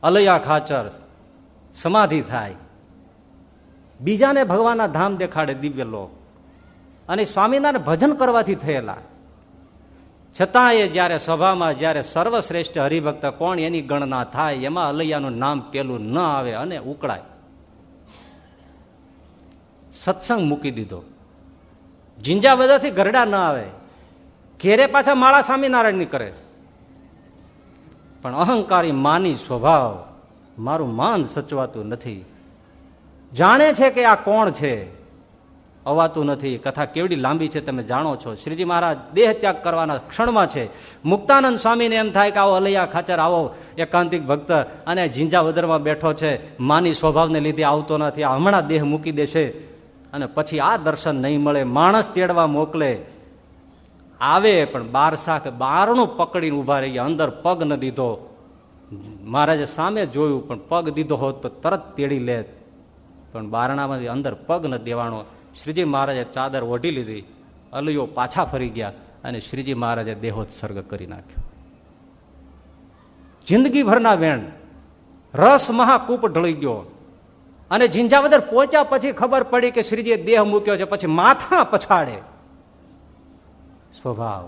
અલૈયા ખાચર સમાધિ થાય, બીજાને ભગવાનના ધામ દેખાડે દિવ્ય લોક, અને સ્વામિનારાયણ ભજન કરવાથી થયેલા. છતાં એ જયારે સભામાં જયારે સર્વશ્રેષ્ઠ હરિભક્ત કોણ એની ગણના થાય એમાં અલૈયાનું નામ પેલું ન આવે અને ઉકળાય. સત્સંગ મૂકી દીધો, જીંજા બધાથી ગરડા ન આવે, ઘેરે પાછા માળા સ્વામિનારાયણ ની કરે. પણ અહંકારી માની સ્વભાવ, મારું માન સચવાતું નથી, જાણે છે કે આ કોણ છે, અવાતું નથી. કથા કેવડી લાંબી છે તમે જાણો છો. શ્રીજી મહારાજ દેહ ત્યાગ કરવાના ક્ષણમાં છે. મુક્તાનંદ સ્વામીને એમ થાય કે આવો અલૈયા ખાચર, આવો એકાંતિક ભક્ત, અને ઝીંઝા વદરમાં બેઠો છે, માની સ્વભાવને લીધે આવતો નથી, આ હમણાં દેહ મૂકી દેશે, અને પછી આ દર્શન નહીં મળે. માણસ તેડવા મોકલે, આવે પણ બારસાખ બારણું પકડીને ઉભા રહી ગયા, અંદર પગ ન દીધો. મહારાજે સામે જોયું પણ પગ દીધો હોત તો તરત તેડી લે, પણ બારણામાંથી અંદર પગ ન દેવાનો. શ્રીજી મહારાજે ચાદર ઓઢી લીધી, અલૈયો પાછા ફરી ગયા અને શ્રીજી મહારાજે દેહોત્સર્ગ કરી નાખ્યો. જિંદગીભરના વેણ, રસ મહાકૂપ ઢળી ગયો. અને ઝીંઝાવદર પહોંચ્યા પછી ખબર પડી કે શ્રીજીએ દેહ મૂક્યો છે, પછી માથા પછાડે. સ્વભાવ